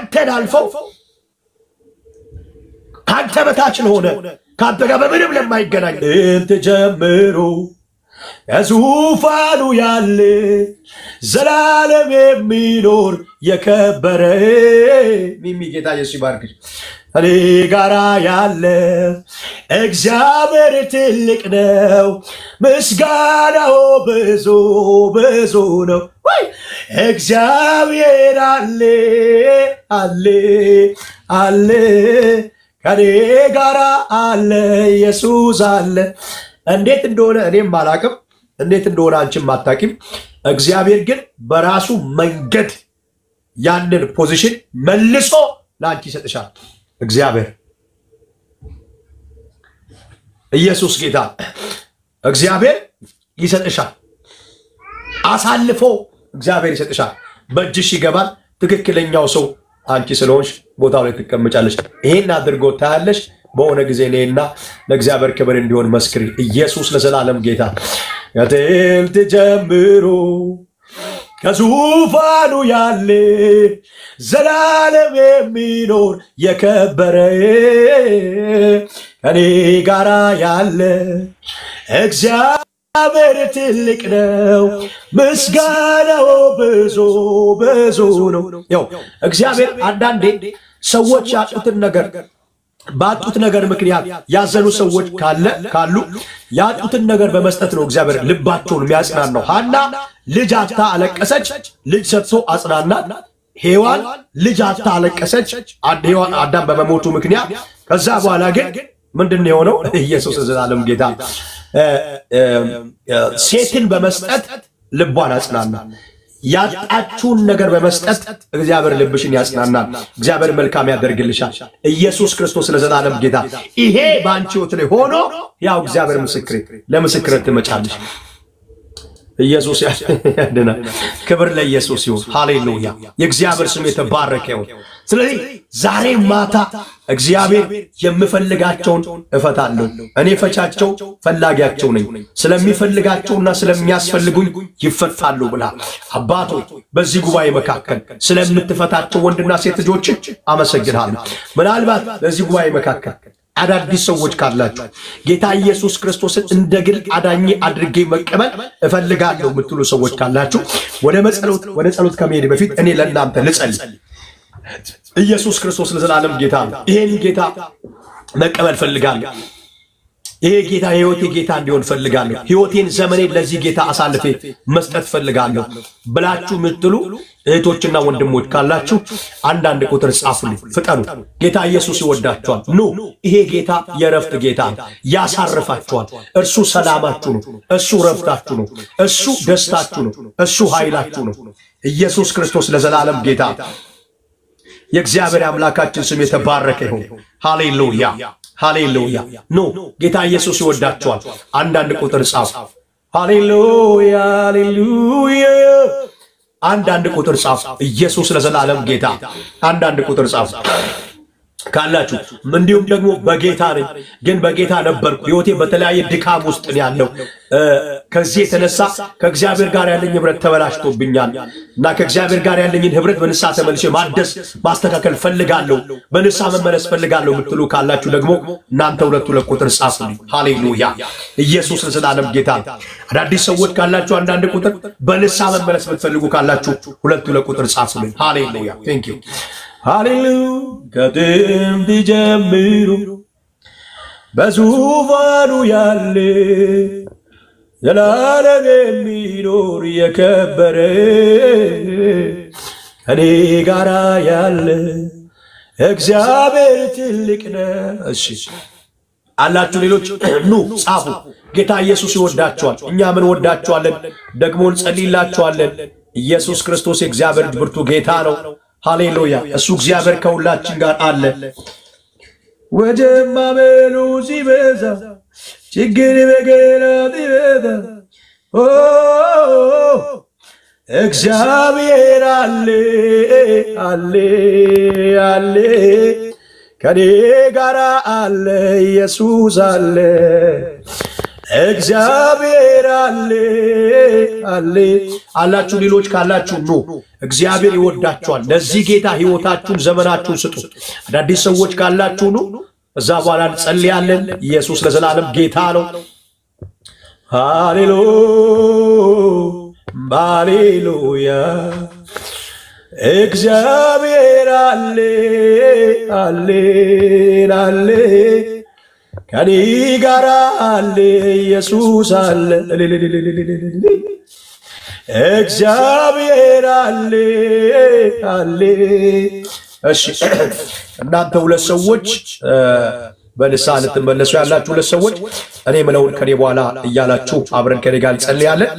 አንተን አልፈው ካንተ በታች ሆነ ካንተ ጋር በምንም ለማይገናኝ እንተጀምሩ ያዙፋኑ ያለ ዘላለም የሚኖር የከበረ ሚሚ ጌታ ኢየሱስ ይባርክሽ እኔ ጋራ ያለ እግዚአብሔር ትልቅ ነው ምስጋናው ብዙ ብዙ ነው ወይ እግዚአብሔር አለ አለ አለ ከኔ ጋራ አለ ኢየሱስ አለ እንዴት እንደሆነ እኔም ማላቀም እንዴት እንደሆነ አንቺም ማታቂም እግዚአብሔር ግን በራሱ መንገድ ያንን ፖዚሽን መልሶ ላንቺ ይሰጥሻል እግዚአብሔር ኢየሱስ ጌታ እግዚአብሔር ይሰጥሻል አሳልፎ እግዚአብሔር ይሰጥሻል በእጅሽ ይገባል ትክክለኛው ሰው አንቺ ስለሆንሽ ቦታው ላይ ተቀመጫለሽ ይሄን አድርጎ ታያለሽ በሆነ ጊዜ ነይና ለእግዚአብሔር ክብር እንዲሆን መስክሪ ኢየሱስ ለዘላለም ጌታ ከጥንት ጀምሮ ከዙፋኑ ያለ ዘላለም የሚኖር የከበረ ከኔ ጋራ ያለ እግዚአብሔር ትልቅ ነው ምስጋናው ብዙ ብዙ ነው ያው እግዚአብሔር አንዳንዴ ሰዎች ያጡትን ነገር ባጡት ነገር ምክንያት ያዘኑ ሰዎች ካሉ ያጡትን ነገር በመስጠት ነው እግዚአብሔር ልባቸውን የሚያጽናናው ሐና ልጅ አጣ አለቀሰች ልጅ ሰጥቶ አጽናናት ሔዋን ልጅ አጣ አለቀሰች አዳም በመሞቱ ምክንያት ከዛ በኋላ ግን ምንድነው የሆነው ኢየሱስ ዘላለም ጌታ ሴትን በመስጠት ልቧን አጽናና ያጣችሁን ነገር በመስጠት እግዚአብሔር ልብሽን ያጽናናል እግዚአብሔር መልካም ያደርግልሻል ኢየሱስ ክርስቶስ ለዘላለም ጌታ ይሄ ባንቺ ወት ላይ ሆኖ ያው እግዚአብሔር ምስክሬ ለምስክርነት ትመጫለሽ ኢየሱስ ያድና ክብር ለኢየሱስ ይሁን ሃሌሉያ የእግዚአብሔር ስም የተባረከ ይሁን ስለዚህ ዛሬ ማታ እግዚአብሔር የምፈልጋቸውን እፈታለሁ እኔ ፈቻቸው ፈላጊያቸው ነኝ ስለሚፈልጋቸውና ስለሚያስፈልጉኝ ይፈታሉ ብላ አባቶ በዚህ ጉባኤ መካከል ስለምትፈታቸው ወንድና ሴት ልጆች አመሰግናለሁ ምናልባት በዚህ ጉባኤ መካከል አዳዲስ ሰዎች ካላችሁ ጌታ ኢየሱስ ክርስቶስን እንደግል አዳኝ አድርጌ መቀበል እፈልጋለሁ የምትሉ ሰዎች ካላችሁ ወደ ጸሎት ከመሄድ በፊት እኔ ለእናንተ ልጸልይ ኢየሱስ ክርስቶስ ለዘላለም ጌታ ይሄን ጌታ መቀበል ፈልጋለሁ ይሄ ጌታ ህይወቴ ጌታ እንዲሆን ፈልጋለሁ ህይወቴን ዘመኔን ለዚህ ጌታ አሳልፌ መስጠት ፈልጋለሁ ብላችሁ ምትሉ እህቶችና ወንድሞች ካላችሁ አንዳንድ ቁጥር ጻፉልኝ ፍጠኑ ጌታ ኢየሱስ ይወዳችኋል ኑ ይሄ ጌታ የረፍት ጌታ ያሳርፋችኋል እርሱ ሰላማችሁ ነው እሱ ረፍታችሁ ነው እሱ ደስታችሁ ነው እሱ ኃይላችሁ ነው ኢየሱስ ክርስቶስ ለዘላለም ጌታ የእግዚአብሔር አምላካችን ስም የተባረከ ይሁን ሃሌሉያ ሃሌሉያ ኑ ጌታ ኢየሱስ ይወዳችኋል አንዳንድ ቁጥር ጻፉ ሃሌሉያ ሃሌሉያ አንዳንድ ቁጥር ጻፉ ኢየሱስ ለዘላለም ጌታ አንዳንድ ቁጥር ጻፉ ካላችሁ እንዲሁም ደግሞ በጌታ ነኝ ግን በጌታ ነበርኩ ህይወቴ በተለያየ ድካም ውስጥ ነው ያለው ከዚህ የተነሳ ከእግዚአብሔር ጋር ያለኝ ህብረት ተበላሽቶብኛል እና ከእግዚአብሔር ጋር ያለኝን ህብረት በንስሐ ተመልሼ ማደስ ማስተካከል ፈልጋለሁ በንስሐ መመለስ ፈልጋለሁ ምትሉ ካላችሁ ደግሞ እናንተ ሁለቱ ለቁጥር ጻፉልኝ ሃሌሉያ ኢየሱስ ለዘላለም ጌታ አዳዲስ ሰዎች ካላችሁ አንዳንድ ቁጥር በንስሐ መመለስ ብትፈልጉ ካላችሁ ሁለቱ ለቁጥር ጻፉልኝ ሃሌሉያ ቴንክ ዩ ሃሌሉያ ከጥንት ጀምሮ በዙፋኑ ያለ ዘላለም የሚኖር የከበረ እኔ ጋራ ያለ እግዚአብሔር ትልቅ ነው እሺ አላችሁ ሌሎች ኑ ጻፉ ጌታ ኢየሱስ ይወዳችኋል እኛ ምን ወዳችኋለን ደግሞ እንጸልይላችኋለን ኢየሱስ ክርስቶስ የእግዚአብሔር ብርቱ ጌታ ነው ሃሌሉያ እሱ እግዚአብሔር ከሁላችን ጋር አለ ወጀማ በሉ ሲበዛ ችግር በገና ቢበዛ ኦ እግዚአብሔር አለ አለ አለ ከኔ ጋር አለ ኢየሱስ አለ እግዚአብሔር አለ አለ አላችሁ ሌሎች ካላችሁ ኑ እግዚአብሔር ይወዳችኋል ለዚህ ጌታ ሕይወታችሁን ዘመናችሁን ስጡ አዳዲስ ሰዎች ካላችሁ ኑ እዛ በኋላ እንጸልያለን ኢየሱስ ለዘላለም ጌታ ነው ሃሌሉያ እግዚአብሔር አለ አለ አለ ከኔ ጋር አለ ኢየሱስ አለ እግዚአብሔር አለ አለ እሺ እናንተ ሁለት ሰዎች በልሳን ተመለሱ ያላችሁ ሁለት ሰዎች እኔ ምለውን ከኔ በኋላ እያላችሁ አብረን ከኔ ጋር እንጸልያለን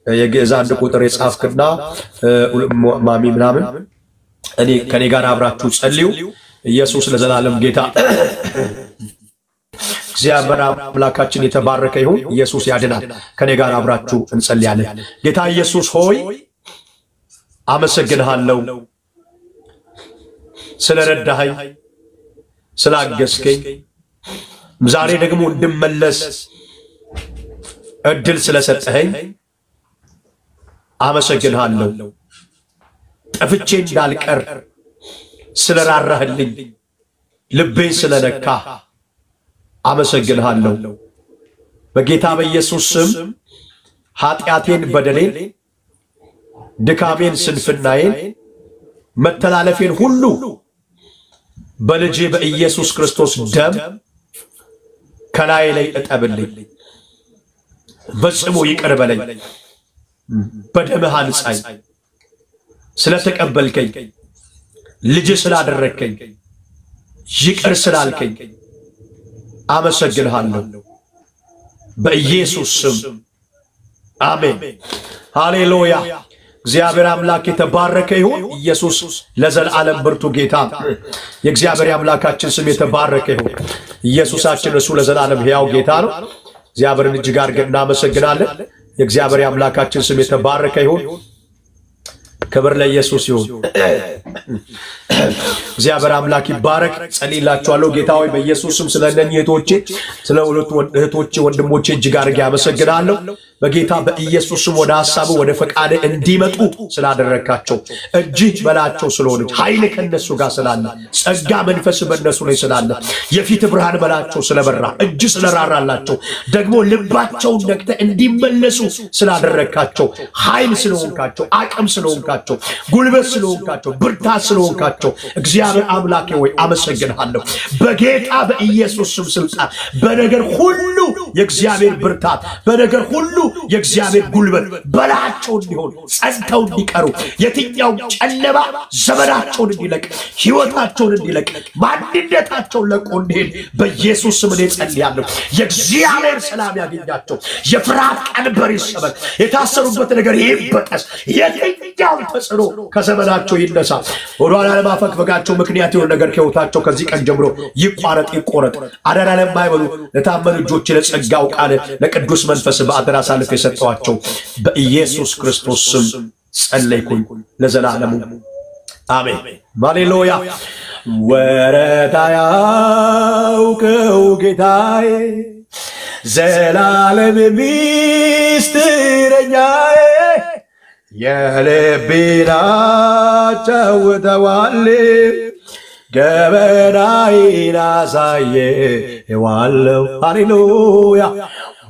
የግዕዝ አንድ ቁጥር የጻፍክና ማሚ ምናምን እኔ ከኔ ጋር አብራችሁ ጸልዩ ኢየሱስ ለዘላለም ጌታ እግዚአብሔር አምላካችን የተባረከ ይሁን ኢየሱስ ያድናል ከኔ ጋር አብራችሁ እንጸልያለን ጌታ ኢየሱስ ሆይ አመሰግንሃለሁ ስለረዳኸኝ ስላገዝከኝ ዛሬ ደግሞ እንድመለስ እድል ስለሰጠኸኝ አመሰግንሃለሁ ጠፍቼ እንዳልቀር ስለራራህልኝ ልቤ ስለነካ አመሰግንሃለሁ በጌታ በኢየሱስ ስም ኃጢአቴን በደሌን ድካሜን ስንፍናዬን መተላለፌን ሁሉ በልጄ በኢየሱስ ክርስቶስ ደም ከላይ ላይ እጠብልኝ በጽሙ ይቅር በለኝ በደምህ አንጻኝ ስለተቀበልከኝ ልጅ ስላደረከኝ ይቅር ስላልከኝ አመሰግንሃለሁ በኢየሱስ ስም አሜን ሃሌሉያ እግዚአብሔር አምላክ የተባረከ ይሁን ኢየሱስ ለዘላለም ብርቱ ጌታ የእግዚአብሔር አምላካችን ስም የተባረከ ይሁን ኢየሱሳችን እሱ ለዘላለም ሕያው ጌታ ነው እግዚአብሔርን እጅግ አድርገን እናመሰግናለን የእግዚአብሔር አምላካችን ስም የተባረከ ይሁን ክብር ለኢየሱስ ይሁን እግዚአብሔር አምላክ ይባረክ ጸልይላችኋለሁ ጌታ ሆይ በኢየሱስ ስም ስለነኚህ እህቶቼ ስለ ሁለት እህቶቼ ወንድሞቼ እጅግ አድርጌ አመሰግናለሁ በጌታ በኢየሱስ ስም ወደ ሐሳቡ ወደ ፈቃደ እንዲመጡ ስላደረካቸው እጅግ በላቸው ስለሆነች ኃይል ከነሱ ጋር ስላለ ጸጋ መንፈስ በእነሱ ላይ ስላለ የፊት ብርሃን በላቸው ስለበራ እጅ ስለራራላቸው ደግሞ ልባቸውን ነክተ እንዲመለሱ ስላደረካቸው ኃይል ስለሆንካቸው አቅም ስለሆንካቸው ጉልበት ስለሆንካቸው ብርታት ስለሆንካቸው እግዚአብሔር አምላኬ ሆይ አመሰግንሃለሁ በጌታ በኢየሱስ ስም ስልጣን በነገር ሁሉ የእግዚአብሔር ብርታት በነገር ሁሉ የእግዚአብሔር ጉልበት በላቸው እንዲሆን ጸንተው እንዲቀሩ የትኛው ጨለማ ዘመናቸውን እንዲለቅ ሕይወታቸውን እንዲለቅ ማንነታቸውን ለቆ እንዲሄድ በኢየሱስ ስም ጸልያለሁ የእግዚአብሔር ሰላም ያገኛቸው የፍርሃት ቀንበር ይሰበር የታሰሩበት ነገር ይበጠስ የትኛው ተጽዕኖ ከዘመናቸው ይነሳ ወደኋላ ለማፈግፈጋቸው ምክንያት የሆነ ነገር ከሕይወታቸው ከዚህ ቀን ጀምሮ ይቋረጥ ይቆረጥ አደራ ለማይበሉ ለታመኑ እጆች ለጸጋው ቃል ለቅዱስ መንፈስ በአደራ ሳልፍ የሰጠዋቸው በኢየሱስ ክርስቶስ ስም ጸለይኩኝ ለዘላለሙ አሜን ሃሌሉያ ወረታ ያውቀው ጌታዬ ዘላለም ሚስጥረኛዬ የልቤን አጫውተዋል ገበናዬን አሳየዋለሁ ሃሌሉያ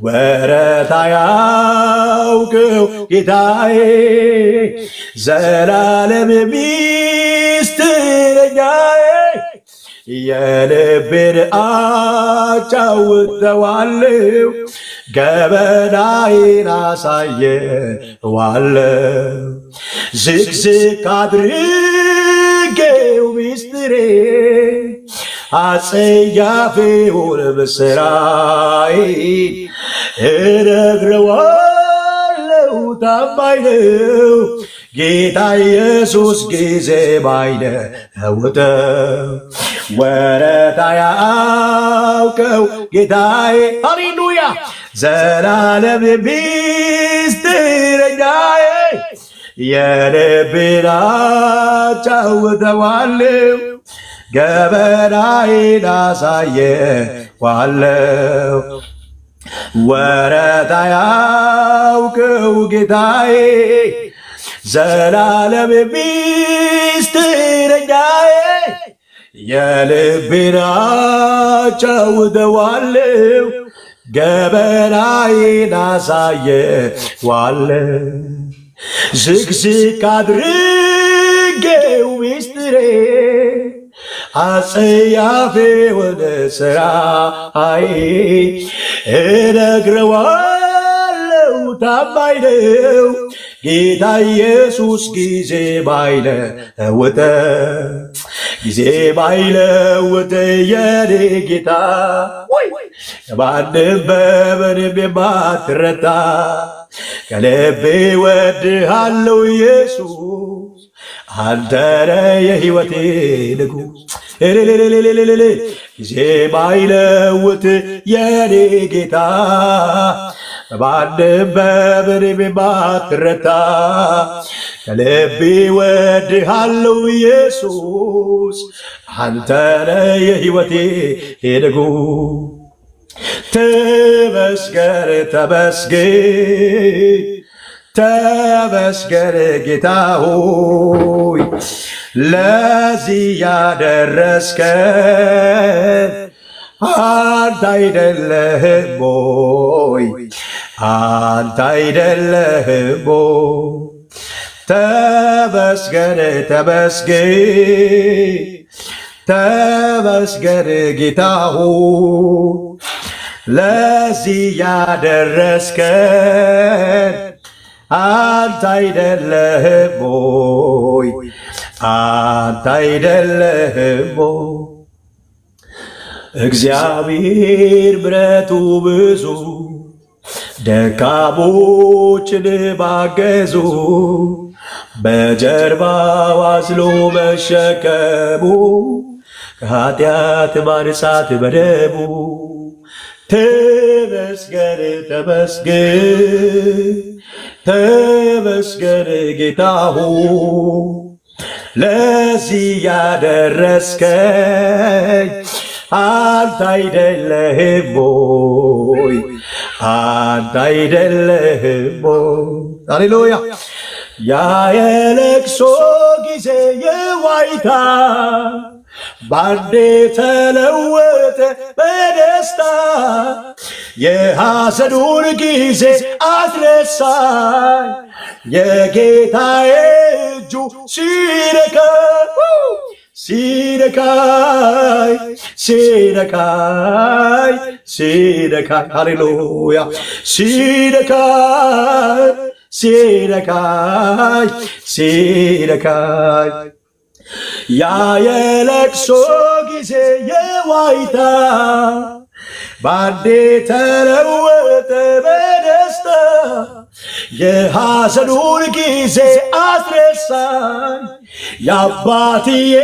ወረታ ያውቀው ጌታዬ ዘላለም ሚስጥረኛዬ የልቤን አጫውተዋለሁ ገበናዬን አሳየዋለሁ ዝግዝግ አድርጌው ሚስጥሬ አጸያፊውን ምስራይ እነግረዋለሁ ታማኝ ነው ጌታ ኢየሱስ ጊዜ ባይለውጠው ወረታ ያውቀው ጌታዬ ሃሌሉያ ዘላለም ሚስጥረኛዬ የልቤን አጫውተዋለሁ ገበናዬን አሳየዋለሁ ወረታ ያውቀው ጌታዬ ዘላለም ሚስጥረኛዬ የልቤን አጫውተዋለሁ ገበናዬን አሳየዋለሁ ዝግዝግ አድርጌው ሚስጥሬ አጸያፌ ወደ ሥራዬ እነግረዋለሁ ታማኝ ነው ጌታ ኢየሱስ ጊዜ ባይለውጥ የኔ ጌታ ማንም በምንም የማትረታ ከልቤ ወድሃለሁ ኢየሱስ አንተ ነህ የሕይወቴ ንጉሥ ጊዜ ባይለውጥ የኔ ጌታ ማንም በምንም የማትረታ ከልቤ ወድሃለሁ ኢየሱስ አንተ ነህ የሕይወቴ ንጉሥ ተመስገን ተመስገን ተመስገን ጌታ ሆይ ለዚህ ያደረስከን አንተ አይደለህም ወይ አንተ አይደለህም ተመስገን ተመስገን ተመስገን ጌታ ሆይ ለዚህ ያደረስከን አንተ አይደለህም ወይ አንተ አይደለህም እግዚአብሔር ምሕረቱ ብዙ ደካሞችን ማገዙ በጀርባው አዝሎ መሸከሙ ከኃጢአት ማንጻት በደሙ ተመስገን ተመስገን ተመስገን ጌታ ሆይ ለዚህ ያደረስከኝ አንተ አይደለህም ወይ አንተ አይደለህም ሃሌሉያ ያ የለቅሶ ጊዜ የዋይታ ባንዴ ተለወጠ በደስታ የሐዘኑን ጊዜ አስረሳኝ የጌታዬ እጁ ሲነካኝ ሃሌሉያ ሲነካኝ ያ የለቅሶ ጊዜ የዋይታ ባንዴ ተለወጠ በደስታ የሐዘኑን ጊዜ አስረሳኝ የአባትዬ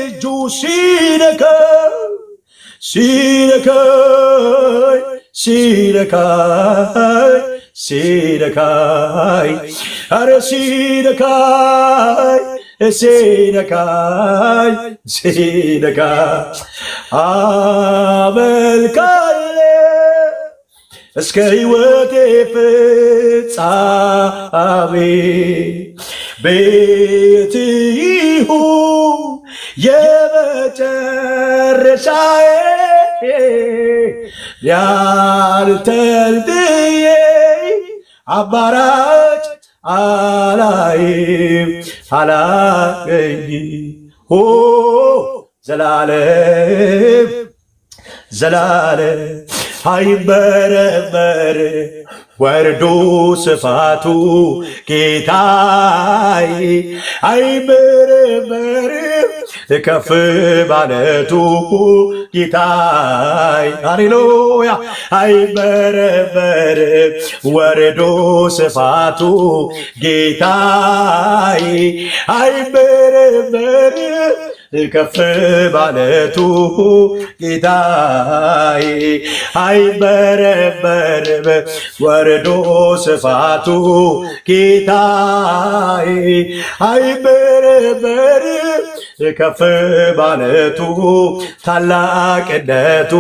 እጁ ሲነካኝ ኧረ ሲነካኝ አመልካለሁ እስከ ሕይወቴ ፍጻሜ ቤት ይሁን የመጨረሻዬ ያንተን ብዬ አማራጭ አላይም ዘላለም አይመረመር ወርዱ ስፋቱ ጌታዬ አይመረመርም ከፍ ማለቱ ጌታዬ ሃሌሉያ አይመረመርም ወርዱ ስፋቱ ጌታዬ አይመረመርም ከፍ ማለቱ ጌታዬ አይመረመርም ወርዱ ስፋቱ ጌታዬ አይመረመርም ከፍ ማለቱ ታላቅነቱ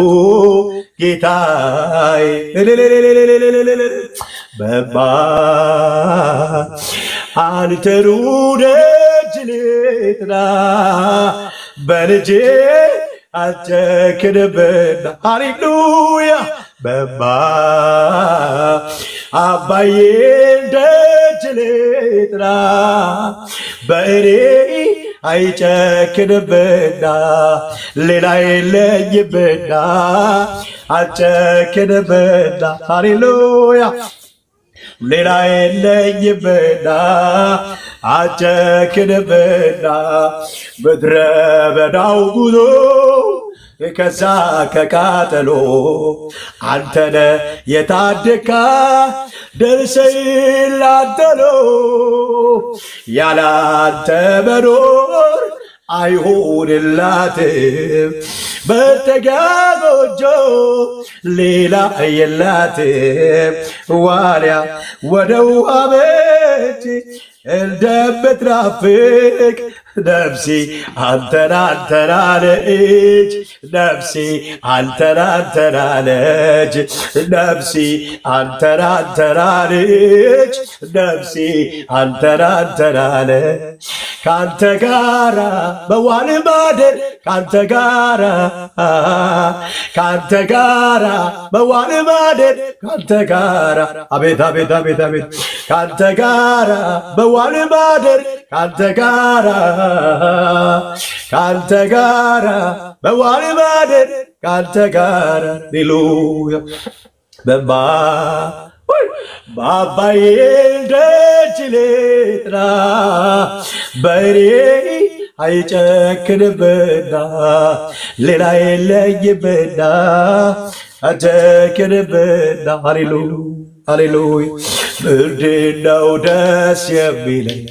ጌታዬ በባ አንተሩ ደጅ ልጥና በልጄ አልጨክንብና ሃሌሉያ በባ አባዬ ደጅ ልጥና በእኔ አይጨክንብና ሌላ የለኝምና አልጨክንብና ሃሌሉያ ሌላ የለኝምና አልጨክንብና ምድረ በዳው ጉዞ ከዛ ከቃጠሎ አንተነ የታደካ ደርሰኝ ላንተሎ ያለ አንተ መኖር አይሆንላትም መጠጊያ ጎጆ ሌላ የላትም ዋልያ ወደ ውሃ ምንጭ እንደምትናፍቅ ነፍሴ አንተን አንተን አለች ነፍሴ አንተን አንተን አለች ነፍሴ አንተን አንተን አለች ነፍሴ አንተን አንተን አለች ካንተ ጋራ በዋል ማደር ካንተ ጋራ በዋል ማደር ካንተ ጋራ አቤት አቤት አቤት አቤት ካንተ ጋራ በዋል ማደር ካንተ ጋራ በዋል ማደር ካንተ ጋራ ሃሌሉያ በባ ባባዬ ደጅ ልጥና በእኔ አይጨክንብና ሌላ የለኝምና አልጨክንብና ሃሌሉያ ሃሌሉያ ምንድነው ደስ የሚለኝ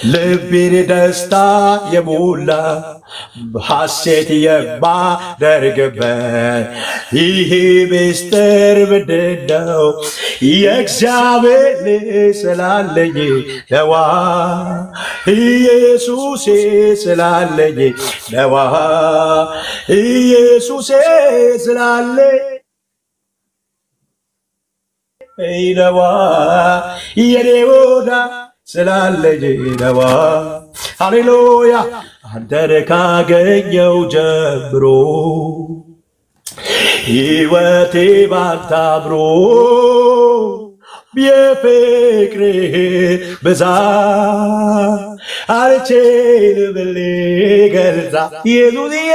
ልቤን ደስታ የሞላ ሐሴት የማደርግበት ይህ ምስጢር ምንድነው የእግዚአብሔር ልጅ ስላለኝ ነዋ ኢየሱሴ ስላለኝ ነዋ ኢየሱሴ ስላለኝ ነዋ የኔ ወዳጅ ስላለኝ ነዋ ሃሌሉያ አንተን ካገኘው ጀምሮ ሕይወቴ ባንተ አምሮ የፍቅርህ ብዛት አልችልም ልገልጻት ኢየሱስዬ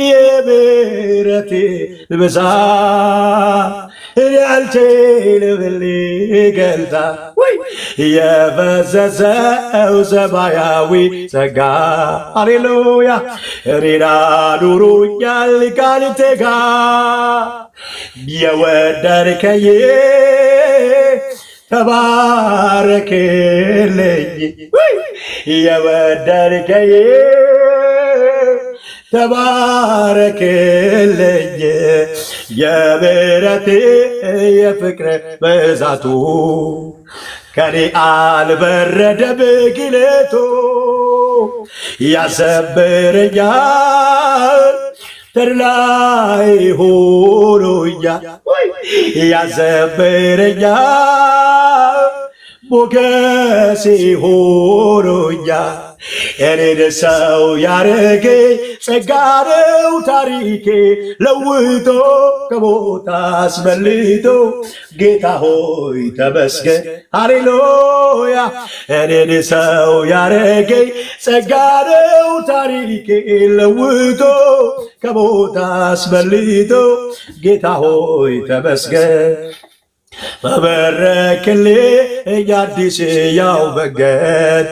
የምሕረትህ ብዛት አልችልም ልገልጻት የፈሰሰው ሰማያዊ ጸጋ ሃሌሉያ እኔን አኑሮኛል ካንተ ጋር የወደድከኝ ተባረክልኝ የወደድከኝ ተባረክልኝ የምሕረት የፍቅር ብዛቱ ከኔ አልበረደም ግለቱ ያሰብረኛል ተድላይ ሆኖኛል ያሰብረኛል ሞገሴ ሆኖኛል እኔን ሰው ያረገኝ ጸጋ ነው ታሪኬ ለውጦ ከሞት አስመልጦ ጌታ ሆይ ተመስገን ሃሌሉያ እኔን ሰው ያረገኝ ጸጋ ነው ታሪኬ ለውጦ ከሞት አስመልጦ ጌታ ሆይ ተመስገን በበረክልኝ አዲስ ያው መንገድ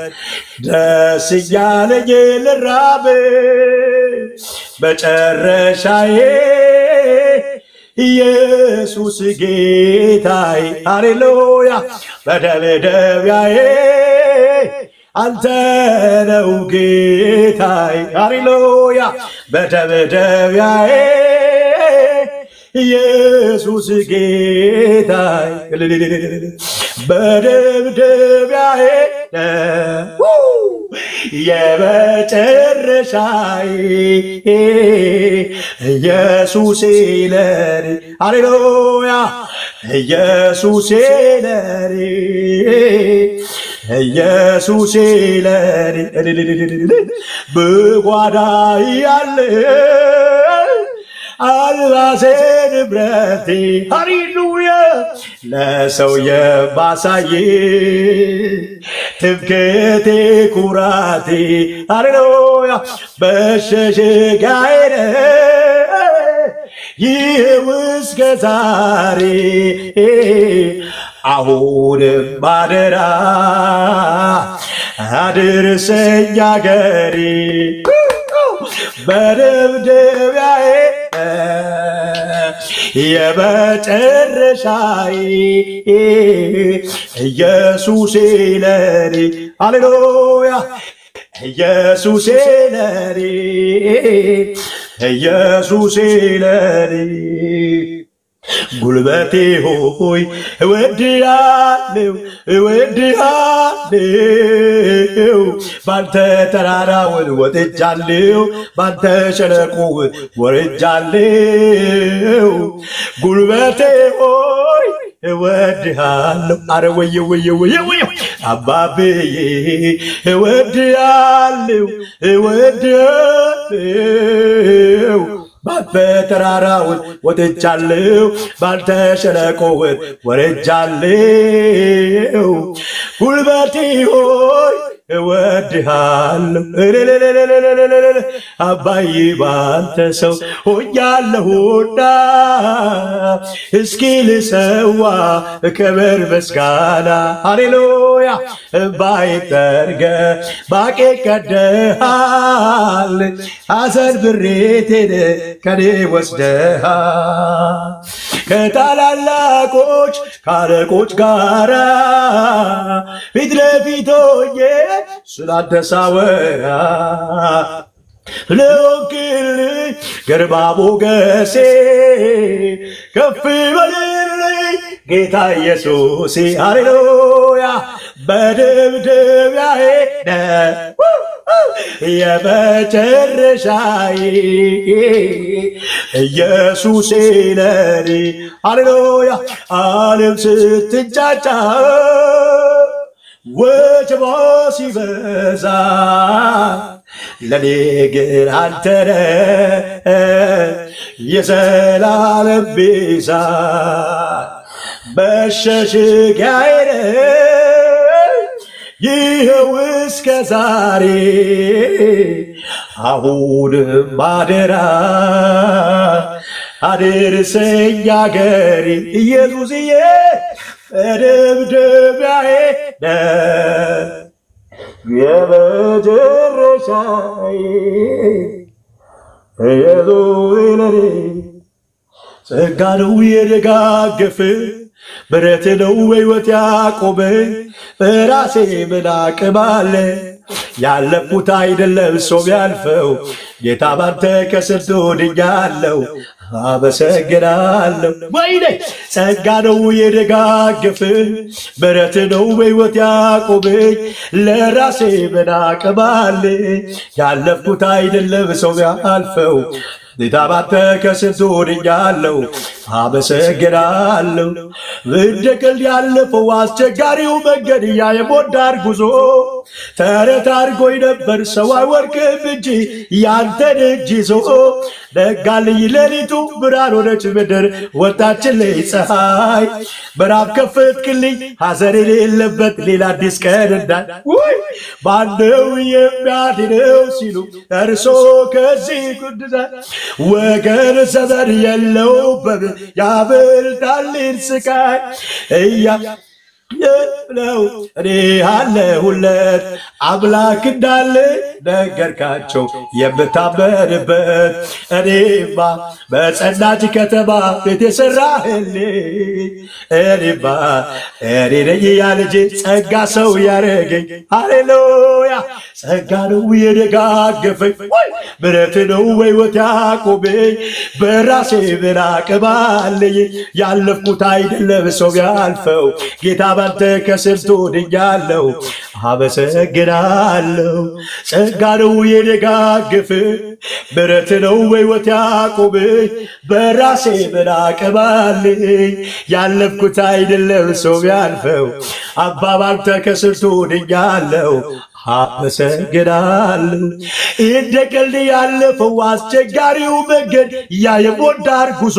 ደስ እያለኝ ልራብ መጨረሻዬ ኢየሱስ ጌታዬ ሃሌሉያ መደምደሚያዬ አንተ ነው ጌታዬ ሃሌሉያ መደምደሚያዬ ኢየሱስ ጌታዬ በደምደሚያዬ የመጨረሻዬ ኢየሱስ ለኔ ሃሌሉያ ኢየሱስ ለኔ ኢየሱስ ለኔ በጓዳዬ ያለ አልባሴ ንብረቴ ሃሌሉያ ለሰው የማሳይ ትምክህቴ ኩራቴ ሃሌሉያ መሸሸጊያዬ ይኸው እስከ ዛሬ አሁንም አደራ አድርሰኝ አገሬ በደብደቢያዬ የመጨረሻዬ ኢየሱስ ለኔ ሃሌሉያ ኢየሱስ ለኔ ኢየሱስ ለኔ ጉልበቴ ሆይ እወድሃለሁ ባንተ ተራራውን ወጥቻለሁ ባንተ ሸለቆውን ወርጃለሁ ጉልበቴ ሆይ እወድሃለሁ አረ ወየ አባብዬ እወድሃለሁ ባንተ ተራራውን ወጥቻለሁ ባንተ ሸለቆውን ወርጃለሁ ጉልበቴ ሆይ እወድሃለሁ አባዬ ባንተ ሰው ሆኛለሁና እስኪ ልሰዋ ክብር ምስጋና ሃሌሉያ እምባዬ ጠርገህ ባቄ ቀደሃል ሐዘን ብሬቴን ከኔ ወስደሃል ከታላላቆች ካለቆች ጋራ ፊት ለፊት ሆኜ ስላንተ ሳወራ ለወንጌልህ ግርማ ሞገሴ ከፍ በልልኝ ጌታ ኢየሱስ ሃሌሉያ በደብደቢያዬ የመጨረሻዬ ኢየሱስ ለኔ ሃሌሉያ ዓለም ስትንጫጫ ወጀቧ ሲበዛ ለኔ ግን አንተ ነህ የዘላለም ቤዛ መሸሸጊያዬ ነህ ይኸው እስከ ዛሬ አሁንም አደራ አድርሰኝ አገሬ ኢየሱስዬ በደብደቢያዬ የመጨረሻዬ ኢየሱስ ለኔ ጸጋ ነው የደጋገፈኝ ምሕረት ነው ሕይወት ያቆመኝ በራሴ ምን አቅም አለ ያለፉት አይደለም ሰው ያልፈው ጌታ ባንተ ከስንቱ ድኛለሁ አመሰግናለሁ ወይኔ ጸጋ ነው የደጋገፈኝ ምሕረት ነው ሕይወት ያቆመኝ ለራሴ ምን አቅም አለ ያለፉት አይደለም ሰው ያልፈው ጌታ ባንተ ከስንቱ ድኛለሁ አመሰግናለሁ እንደ ቀልድ ያለፈው አስቸጋሪው መንገድ ያ የሞት ዳር ጉዞ ተረት አድርጎኝ ነበር ሰው አይወድቅም እንጂ ያንተን እጅ ይዞ ነጋልኝ ሌሊቱ ብርሃን ሆነች ምድር ወጣችልኝ ፀሐይ ምዕራፍ ከፈትክልኝ ሐዘን የሌለበት ሌላ አዲስ ቀን እንዳይ ማነው የሚያድነው ሲሉ እርሶ ከዚህ ቅዱሳን ወገን ዘመድ የለውም ያበልጣልን ስቃይ ነው እኔ አለሁለት አምላክ እንዳለ ነገርካቸው የምታመንበት እኔማ በጸናች ከተማ ቤት የሰራህልኝ እኔማ እኔ ነኝ ያ ልጅ ጸጋ ሰው ያረገኝ ሃሌሉያ ጸጋ ነው የደጋገፈኝ ምሕረት ነው ሕይወት ያቆመኝ በራሴ ምን አቅም አለኝ ያለፍኩት አይደለም ሰው ያልፈው ጌታ ባንተ ከስንቱ ድኛለሁ አመሰግናለሁ ጸጋ ነው የደጋግፍ ምሕረት ነው ሕይወት ያቆመኝ በራሴ ምን አቅማለኝ ያለፍኩት አይደለም ሰው ቢያልፈው አባ ባንተ ከስንቱ ድኛለሁ አመሰግናለሁ እንደ ቀልድ ያለፈው አስቸጋሪው መንገድ ያ የሞት ዳር ጉዞ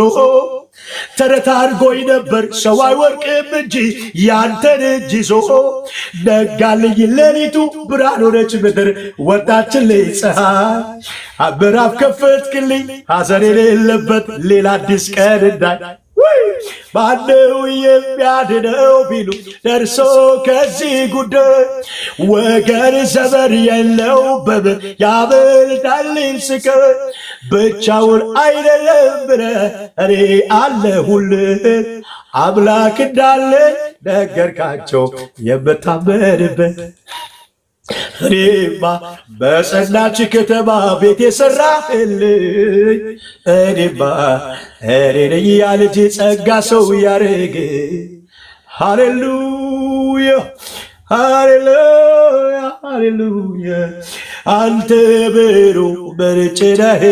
ተረት አድርጎኝ ነበር ሰው አይወርቅም እንጂ ያንተን እጅ ይዞ ነጋልኝ ሌሊቱ ብርሃን ሆነች ምድር ወጣችልኝ ፀሐይ ምዕራፍ ከፈትክልኝ ሐዘን የሌለበት ሌላ አዲስ ቀን እንዳይ ማነው የሚያድነው ቢሉ ደርሶ ከዚህ ጉዳይ ወገን ዘመድ የለው በምን ያበልጣልኝ ስቀር ብቻውን አይደለም ብለህ እኔ አለሁልህ አምላክ እንዳለ ነገርካቸው የምታመንበት እኔማ በጸናች ከተማ ቤት የሰራህልኝ እኔማ እኔ ነኝ ያልጅ ጸጋ ሰው ያረግ ሃሌሉያ ሃሌሉያ ሃሌሉያ አንተ ብሩክ ምንጭ ነህ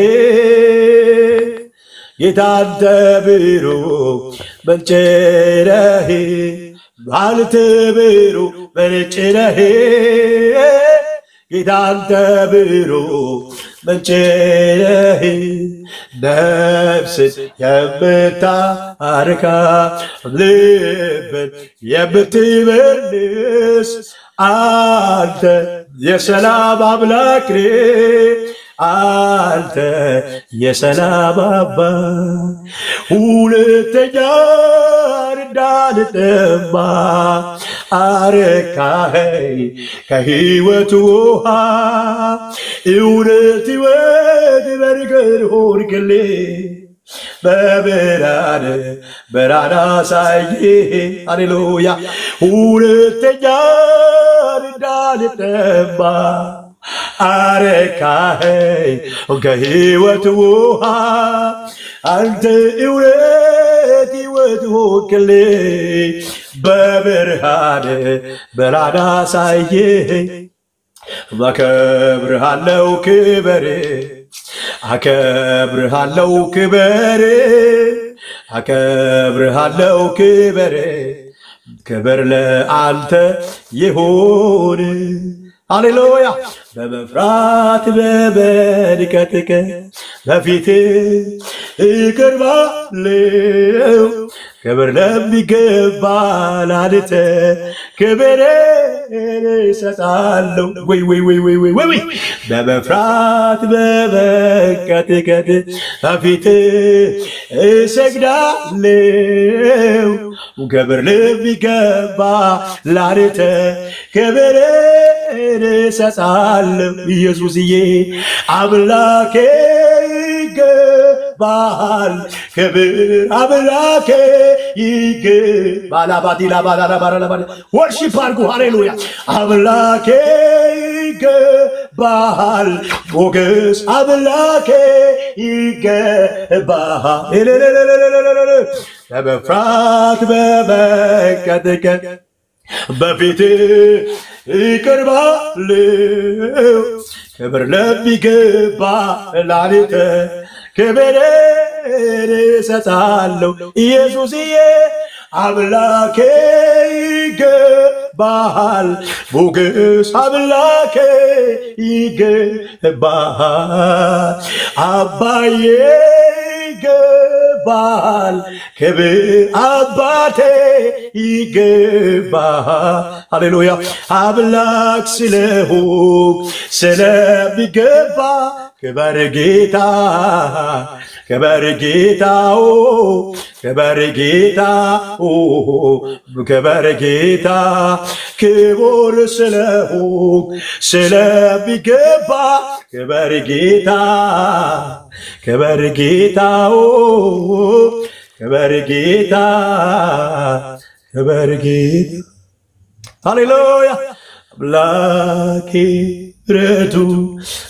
ጌታ አንተ ብሩክ ምንጭ ነህ አንተ ብሩክ ምንጭ ነህ ጌታ አንተ ብሩክ ምንጭ ነህ ነፍስን የምታረካ ልብን የምትመልስ አንተ የሰላም አምላክ አንተ የሰላም አባት ሁለተኛ እንዳልጠማ አረካኸኝ ከሕይወት ውሃ እውነት ሕይወት በርገር ሆንክልኝ በብርሃን ብርሃን አሳየህ ሃሌሉያ ሁለተኛ እንዳልጠማ አረካኸኝ ከሕይወት ውሃ አንተ እውነት ሕይወት ሆንክልኝ በብርሃን ብርሃን አሳየህ አከብርሃለሁ ክበር አከብርሃለሁ ክበር አከብርሃለሁ ክበር ክብር ለአንተ ይሁን ሃሌሉያ በመፍራት በመንቀጥቀጥ በፊት እቀርባለሁ ክብር ለሚገባ ላንተ ክብር እሰጣለሁ ወይ ወይ ወይ ወይ ወይ ወይ በመፍራት በመንቀጥቀጥ በፊት እሰግዳለሁ ክብር ለሚገባ ላንተ ክብር እሰጣለሁ ኢየሱስዬ አምላኬ ይገባል ክብር አምላኬ ይገባል ባዲላ ባላላ ባላላ ወርሺፕ አድርጉ ሃሌሉያ አምላኬ ይገባል ሞገስ አምላኬ ይገባል በመፍራት በመንቀጥቀጥ በፊት እቀርባለሁ ክብር ለሚገባ ላንተ ክብር እሰጣለሁ ኢየሱስዬ አምላኬ ይገባል ሞገስ አምላኬ ይገባል አባዬ ይገባል ክብር አባቴ ይገባል ሃሌሉያ አምላክ ስለሆንክ ስለሚገባ ክብር ጌታ ክብር ጌታው ክብር ጌታ ክብር ጌታ ክቡር ስለሆንክ ስለሚገባ ክብር ጌታ ክብር ጌታው ክብር ጌታ ክብር ጌታ ሃሌሉያ አምላኬ ረቱ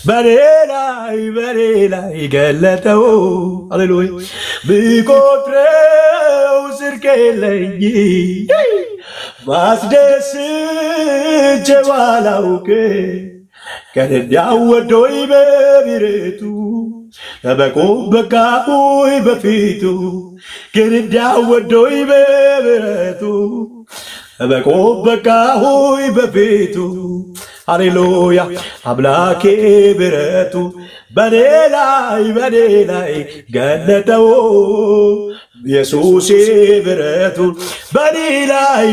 በሌላይ ገለጠው ሃሌሉያ ብቆጥረው ጽድቅ የለኝ ማስደስ ጀዋላውከ ከረዳው ወዶይ በቢረቱ ተበቆ በቃሁይ በፊቱ ከረዳው ወዶይ በቢረቱ ተበቆ በቃሁይ በፊቱ ሃሌሉያ አምላኬ ብረቱ በኔላይ ገነተው ኢየሱስ ብረቱ በኔላይ